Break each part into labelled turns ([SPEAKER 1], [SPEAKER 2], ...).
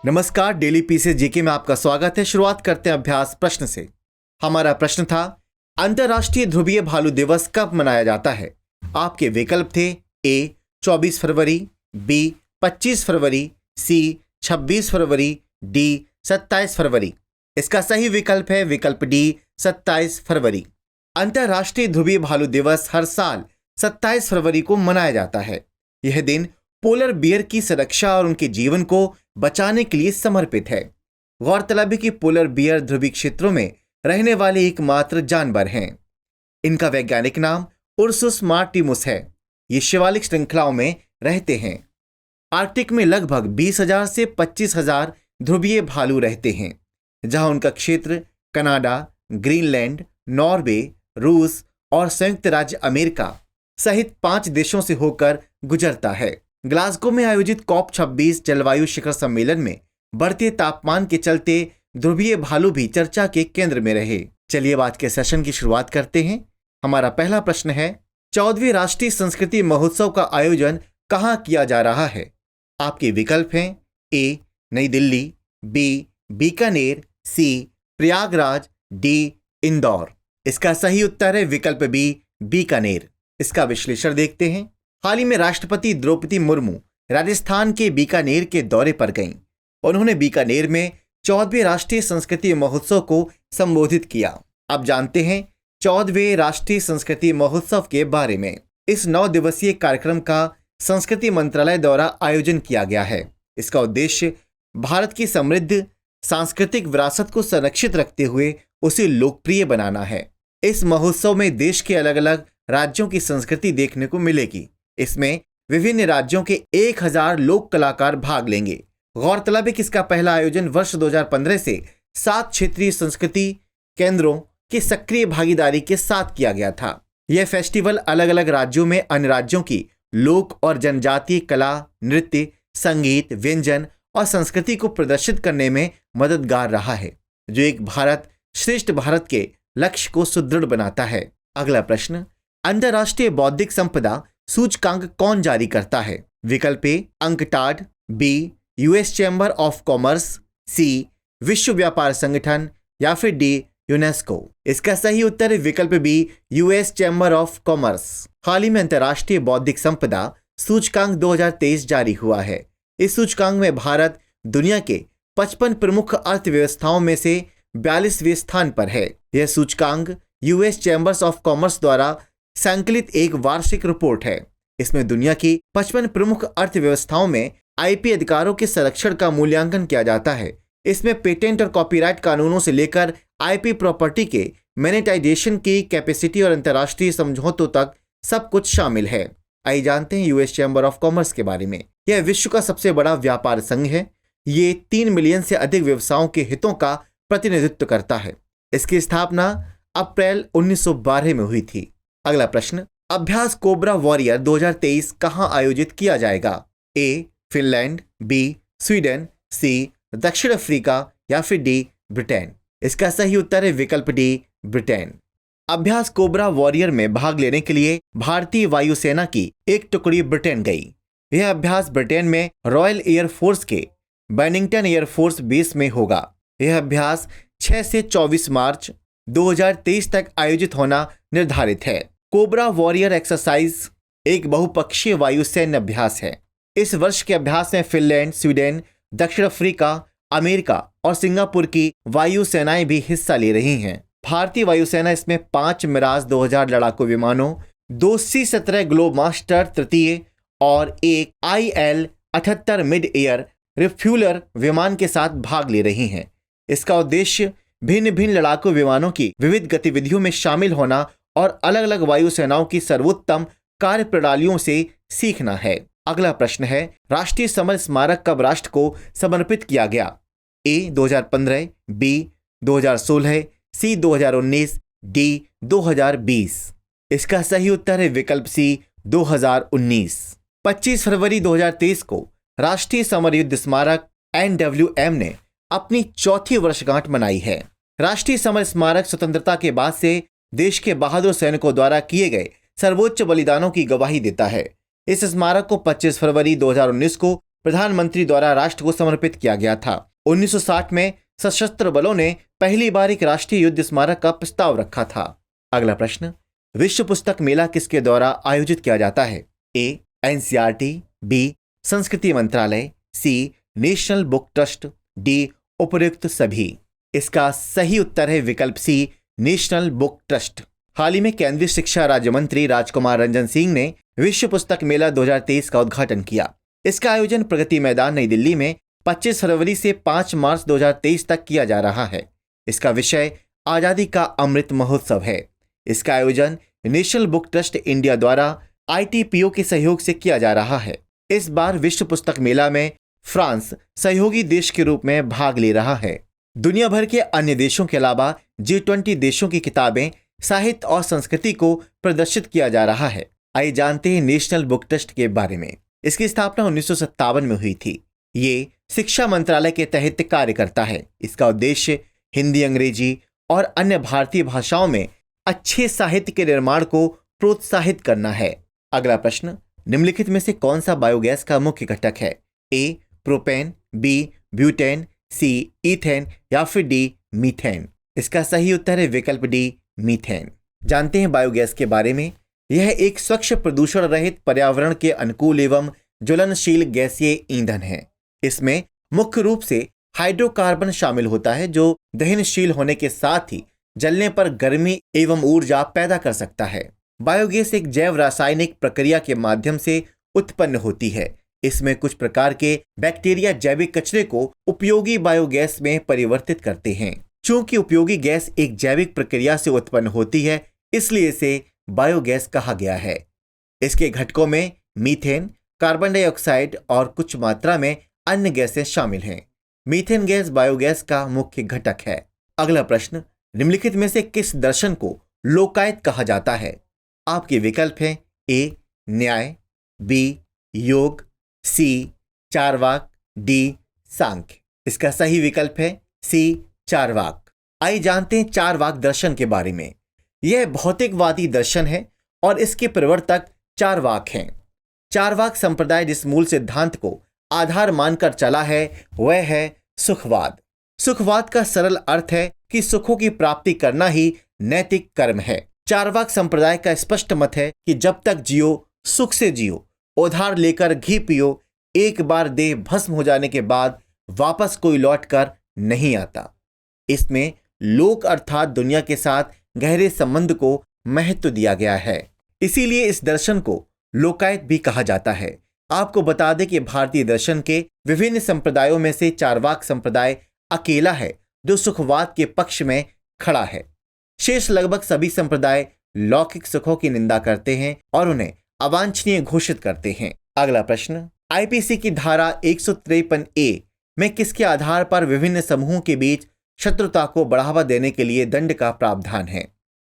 [SPEAKER 1] नमस्कार, डेली पीसे जीके में आपका स्वागत है। शुरुआत करते हैं अभ्यास प्रश्न से। हमारा प्रश्न था, अंतर्राष्ट्रीय ध्रुवीय भालू दिवस कब मनाया जाता है? आपके विकल्प थे ए 24 फरवरी, बी 25 फरवरी, सी 26 फरवरी, डी 27 फरवरी। इसका सही विकल्प है विकल्प डी 27 फरवरी। अंतर्राष्ट्रीय ध्रुवीय भालू दिवस हर साल 27 फरवरी को मनाया जाता है। यह दिन पोलर बियर की सुरक्षा और उनके जीवन को बचाने के लिए समर्पित है। गौरतलब है कि पोलर बियर ध्रुवीय क्षेत्रों में रहने वाले एकमात्र जानवर हैं। इनका वैज्ञानिक नाम उर्सुस मार्टिमुस है। ये शिवालिक श्रृंखलाओं में रहते हैं। आर्कटिक में लगभग 20,000 से 25,000 ध्रुवीय भालू रहते हैं, जहां उनका क्षेत्र कनाडा, ग्रीनलैंड, नॉर्वे, रूस और संयुक्त राज्य अमेरिका सहित 5 देशों से होकर गुजरता है। ग्लासगो में आयोजित कॉप 26 जलवायु शिखर सम्मेलन में बढ़ते तापमान के चलते ध्रुवीय भालू भी चर्चा के केंद्र में रहे। चलिए आज के सेशन की शुरुआत करते हैं। हमारा पहला प्रश्न है, 14वीं राष्ट्रीय संस्कृति महोत्सव का आयोजन कहाँ किया जा रहा है? आपके विकल्प हैं ए नई दिल्ली, बी बीकानेर, सी प्रयागराज, डी इंदौर। इसका सही उत्तर है विकल्प बी बीकानेर। इसका विश्लेषण देखते हैं। हाल ही में राष्ट्रपति द्रौपदी मुर्मू राजस्थान के बीकानेर के दौरे पर गईं। उन्होंने बीकानेर में 14वें राष्ट्रीय संस्कृति महोत्सव को संबोधित किया। अब जानते हैं 14वें राष्ट्रीय संस्कृति महोत्सव के बारे में। इस 9 दिवसीय कार्यक्रम का संस्कृति मंत्रालय द्वारा आयोजन किया गया है। इसका उद्देश्य भारत की समृद्ध सांस्कृतिक विरासत को संरक्षित रखते हुए उसे लोकप्रिय बनाना है। इस महोत्सव में देश के अलग अलग राज्यों की संस्कृति देखने को मिलेगी। इसमें विभिन्न राज्यों के 1000 लोक कलाकार भाग लेंगे। गौरतलब है कि इसका पहला आयोजन वर्ष 2015 से 7 क्षेत्रीय संस्कृति केंद्रों की सक्रिय भागीदारी के साथ किया गया था। यह फेस्टिवल अलग अलग राज्यों में अन्य राज्यों की लोक और जनजातीय कला, नृत्य, संगीत, व्यंजन और संस्कृति को प्रदर्शित करने में मददगार रहा है, जो एक भारत श्रेष्ठ भारत के लक्ष्य को सुदृढ़ बनाता है। अगला प्रश्न, अंतर्राष्ट्रीय बौद्धिक संपदा सूचकांक कौन जारी करता है? विकल्प A UNCTAD, B US chamber of commerce, C विश्व व्यापार संगठन या फिर डी यूनेस्को। इसका सही उत्तर है विकल्प B US chamber of commerce. हाल ही में अंतर्राष्ट्रीय बौद्धिक संपदा सूचकांक 2023 जारी हुआ है। इस सूचकांक में भारत दुनिया के 55 प्रमुख अर्थव्यवस्थाओं में से 42वें स्थान पर है। यह सूचकांक यूएस चैम्बर्स ऑफ कॉमर्स द्वारा संकलित एक वार्षिक रिपोर्ट है। इसमें दुनिया की 55 प्रमुख अर्थव्यवस्थाओं में आईपी अधिकारों के संरक्षण का मूल्यांकन किया जाता है। इसमें पेटेंट और कॉपीराइट कानूनों से लेकर आईपी प्रॉपर्टी के मोनेटाइजेशन की कैपेसिटी और अंतर्राष्ट्रीय समझौतों तक सब कुछ शामिल है। आइए जानते हैं यूएस चैम्बर ऑफ कॉमर्स के बारे में। यह विश्व का सबसे बड़ा व्यापार संघ है। ये 3 मिलियन से अधिक व्यवसायों के हितों का प्रतिनिधित्व करता है। इसकी स्थापना अप्रैल 1912 में हुई थी। अगला प्रश्न, अभ्यास कोबरा वॉरियर 2023 कहां आयोजित किया जाएगा? ए फिनलैंड, बी स्वीडन, सी दक्षिण अफ्रीका या फिर डी ब्रिटेन। इसका सही उत्तर है विकल्प डी ब्रिटेन। अभ्यास कोबरा वॉरियर में भाग लेने के लिए भारतीय वायुसेना की एक टुकड़ी ब्रिटेन गई। यह अभ्यास ब्रिटेन में रॉयल एयर फोर्स के बैनिंगटन एयरफोर्स बेस में होगा। यह अभ्यास 6 से 24 मार्च 2023 तक आयोजित होना निर्धारित है। कोबरा वॉरियर एक्सरसाइज एक बहुपक्षीय वायुसैन्य अभ्यास है। इस वर्ष के अभ्यास में फिनलैंड, स्वीडन, दक्षिण अफ्रीका, अमेरिका और सिंगापुर की वायुसेनाएं भी हिस्सा ले रही हैं। भारतीय वायुसेना इसमें 5 मिराज 2000 लड़ाकू विमानों, 2 C-17 ग्लोबमास्टर तृतीय और एक IL-78 मिड एयर रिफ्यूलर विमान के साथ भाग ले रही हैं। इसका उद्देश्य भिन्न भिन्न लड़ाकू विमानों की विविध गतिविधियों में शामिल होना और अलग अलग वायुसेनाओं की सर्वोत्तम कार्य प्रणालियों से सीखना है। अगला प्रश्न है, राष्ट्रीय समर स्मारक कब राष्ट्र को समर्पित किया गया? ए 2015, बी 2016, सी 2019, डी 2020। इसका सही उत्तर है विकल्प सी 2019। 25 फरवरी 2023 को राष्ट्रीय समर युद्ध स्मारक NWM ने अपनी 4थी वर्षगांठ मनाई है। राष्ट्रीय समर स्मारक स्वतंत्रता के बाद से देश के बहादुर सैनिकों द्वारा किए गए सर्वोच्च बलिदानों की गवाही देता है। इस स्मारक को 25 फरवरी 2019 को प्रधानमंत्री द्वारा राष्ट्र को समर्पित किया गया था। 1960 में सशस्त्र बलों ने पहली बार एक राष्ट्रीय युद्ध स्मारक का प्रस्ताव रखा था। अगला प्रश्न, विश्व पुस्तक मेला किसके द्वारा आयोजित किया जाता है? ए. NCERT, B. संस्कृति मंत्रालय, C. National book trust, D. उपर्युक्त सभी। इसका सही उत्तर है विकल्प सी, नेशनल बुक ट्रस्ट। हाल ही में केंद्रीय शिक्षा राज्य मंत्री राजकुमार रंजन सिंह ने विश्व पुस्तक मेला 2023 का उद्घाटन किया। इसका आयोजन प्रगति मैदान नई दिल्ली में 25 फरवरी से 5 मार्च 2023 तक किया जा रहा है। इसका विषय आजादी का अमृत महोत्सव है। इसका आयोजन नेशनल बुक ट्रस्ट इंडिया द्वारा ITPO के सहयोग से किया जा रहा है। इस बार विश्व पुस्तक मेला में फ्रांस सहयोगी देश के रूप में भाग ले रहा है। दुनिया भर के अन्य देशों के अलावा G20 देशों की किताबें, साहित्य और संस्कृति को प्रदर्शित किया जा रहा है। आइए जानते हैं नेशनल बुक ट्रस्ट के बारे में। इसकी स्थापना 1957 में हुई थी। ये शिक्षा मंत्रालय के तहत कार्य करता है। इसका उद्देश्य हिंदी, अंग्रेजी और अन्य भारतीय भाषाओं में अच्छे साहित्य के निर्माण को प्रोत्साहित करना है। अगला प्रश्न, निम्नलिखित में से कौन सा बायोगैस का मुख्य घटक है? A. Propane, B. Butane, C. Ethane या फिर डी. मीथेन। इसका सही उत्तर है विकल्प डी, मीथेन। जानते हैं बायोगैस के बारे में। यह एक स्वच्छ, प्रदूषण रहित, पर्यावरण के अनुकूल एवं ज्वलनशील गैसीय ईंधन है। इसमें मुख्य रूप से हाइड्रोकार्बन शामिल होता है, जो दहनशील होने के साथ ही जलने पर गर्मी एवं ऊर्जा पैदा कर सकता है। बायोगैस एक जैव रासायनिक प्रक्रिया के माध्यम से उत्पन्न होती है। इसमें कुछ प्रकार के बैक्टीरिया जैविक कचरे को उपयोगी बायोगैस में परिवर्तित करते हैं। चूंकि उपयोगी गैस एक जैविक प्रक्रिया से उत्पन्न होती है, इसलिए इसे बायोगैस कहा गया है। इसके घटकों में मीथेन, कार्बन डाइऑक्साइड और कुछ मात्रा में अन्य गैसें शामिल हैं। मीथेन गैस बायोगैस का मुख्य घटक है। अगला प्रश्न, निम्नलिखित में से किस दर्शन को लोकायत कहा जाता है? आपके विकल्प हैं ए. न्याय, बी. योग, सी. चारवाक, डी. सांख्य। इसका सही विकल्प है सी. चारवाक। आइए जानते हैं चारवाक दर्शन के बारे में। यह भौतिकवादी दर्शन है और इसके प्रवर्तक चारवाक हैं। चारवाक संप्रदाय जिस मूल सिद्धांत को आधार मानकर चला है वह है सुखवाद। सुखवाद का सरल अर्थ है कि सुखों की प्राप्ति करना ही नैतिक कर्म है। चारवाक संप्रदाय का स्पष्ट मत है कि जब तक जियो सुख से जियो, उधार लेकर घी पियो, एक बार देह भस्म हो जाने के बाद वापस कोई लौट कर नहीं आता। इसमें लोक अर्थात दुनिया के साथ गहरे संबंध को महत्व दिया गया है। इसीलिए इस दर्शन को लोकायत भी कहा जाता है। आपको बता दें कि भारतीय दर्शन के विभिन्न संप्रदायों में से चारवाक संप्रदाय अकेला है जो सुखवाद के पक्ष में खड़ा है। शेष लगभग सभी संप्रदाय लौकिक सुखों की निंदा करते हैं और उन्हें अवांछनीय घोषित करते हैं। अगला प्रश्न, IPC की धारा 153A में किसके आधार पर विभिन्न समूहों के बीच शत्रुता को बढ़ावा देने के लिए दंड का प्रावधान है?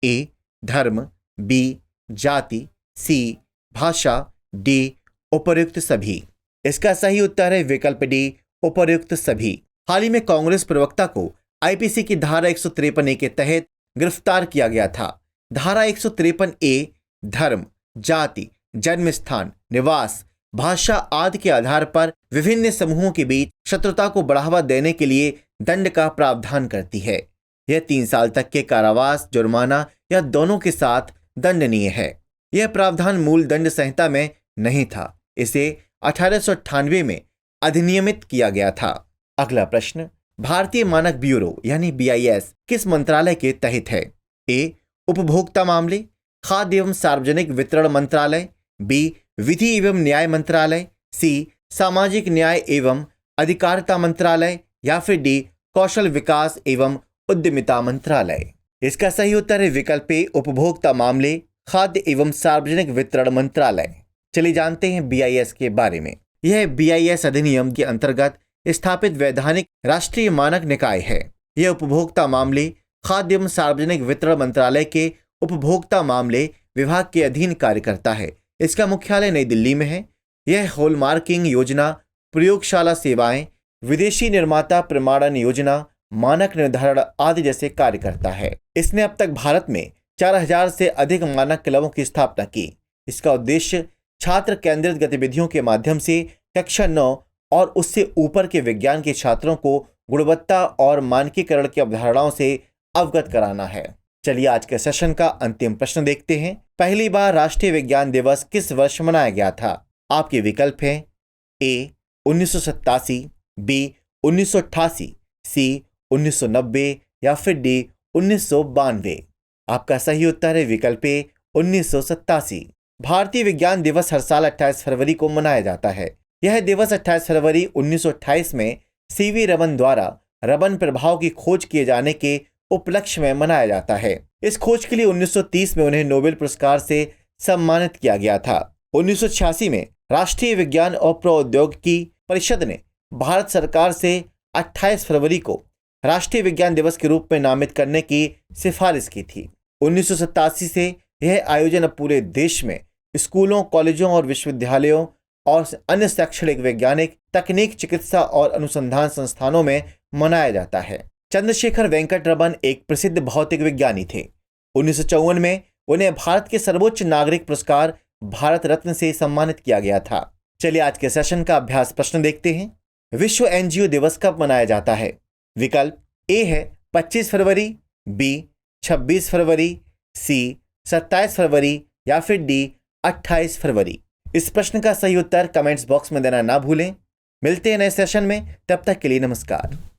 [SPEAKER 1] ए. धर्म, बी. जाति, सी. भाषा, डी. उपर्युक्त सभी। इसका सही उत्तर है विकल्प डी, उपर्युक्त सभी। हाल ही में कांग्रेस प्रवक्ता को IPC की धारा 153A के तहत गिरफ्तार किया गया था। धारा 153A धर्म, जाति, जन्म स्थान, निवास, भाषा आदि के आधार पर विभिन्न समूहों के बीच शत्रुता को बढ़ावा देने के लिए दंड का प्रावधान करती है। यह 3 साल तक के कारावास, जुर्माना या दोनों के साथ दंडनीय है। यह प्रावधान मूल दंड संहिता में नहीं था। इसे 1898 में अधिनियमित किया गया था। अगला प्रश्न, भारतीय मानक ब्यूरो यानी BIS किस मंत्रालय के तहत है? ए. उपभोक्ता मामले, खाद्य एवं सार्वजनिक वितरण मंत्रालय, बी. विधि एवं न्याय मंत्रालय, सी. सामाजिक न्याय एवं अधिकारिता मंत्रालय या फिर डी. कौशल विकास एवं उद्यमिता मंत्रालय। इसका सही उत्तर है विकल्प ए, उपभोक्ता मामले, खाद्य एवं सार्वजनिक वितरण मंत्रालय। चलिए जानते हैं BIS के बारे में। यह BIS अधिनियम के अंतर्गत स्थापित वैधानिक राष्ट्रीय मानक निकाय है। यह उपभोक्ता मामले, खाद्य एवं सार्वजनिक वितरण मंत्रालय के उपभोक्ता मामले विभाग के अधीन कार्य करता है। इसका मुख्यालय नई दिल्ली में है। यह हॉलमार्किंग योजना, प्रयोगशाला सेवाएं, विदेशी निर्माता प्रमाणन योजना, मानक निर्धारण आदि जैसे कार्य करता है। इसने अब तक भारत में 4000 से अधिक मानक क्लबों की स्थापना की। इसका उद्देश्य छात्र केंद्रित गतिविधियों के माध्यम से कक्षा 9 और उससे ऊपर के विज्ञान के छात्रों को गुणवत्ता और मानकीकरण की अवधारणाओं से अवगत कराना है। चलिए आज के सेशन का अंतिम प्रश्न देखते हैं। पहली बार राष्ट्रीय विज्ञान दिवस किस वर्ष मनाया गया था? आपके विकल्प हैं ए 1987, बी 1988, सी 1990 या फिर डी 1992। आपका सही उत्तर है विकल्प ए 1987। भारतीय विज्ञान दिवस हर साल 28 फरवरी को मनाया जाता है। यह दिवस 28 फरवरी 1928 में सीवी रमन द्वारा रमन प्रभाव की खोज किए जाने के उपलक्ष्य में मनाया जाता है। इस खोज के लिए 1930 में उन्हें नोबेल पुरस्कार से सम्मानित किया गया था। 1986 में राष्ट्रीय विज्ञान और प्रौद्योगिकी परिषद ने भारत सरकार से 28 फरवरी को राष्ट्रीय विज्ञान दिवस के रूप में नामित करने की सिफारिश की थी। 1987 से यह आयोजन अब पूरे देश में स्कूलों, कॉलेजों और विश्वविद्यालयों और अन्य शैक्षणिक, वैज्ञानिक, तकनीक, चिकित्सा और अनुसंधान संस्थानों में मनाया जाता है। चंद्रशेखर वेंकट रमन एक प्रसिद्ध भौतिक विज्ञानी थे। 1954 में उन्हें भारत के सर्वोच्च नागरिक पुरस्कार भारत रत्न से सम्मानित किया गया था। चलिए आज के सेशन का अभ्यास प्रश्न देखते हैं। विश्व एनजीओ दिवस कब मनाया जाता है? विकल्प ए है 25 फरवरी, बी 26 फरवरी, सी 27 फरवरी या फिर डी 28 फरवरी। इस प्रश्न का सही उत्तर कमेंट्स बॉक्स में देना ना भूलें। मिलते हैं नए सेशन में, तब तक के लिए नमस्कार।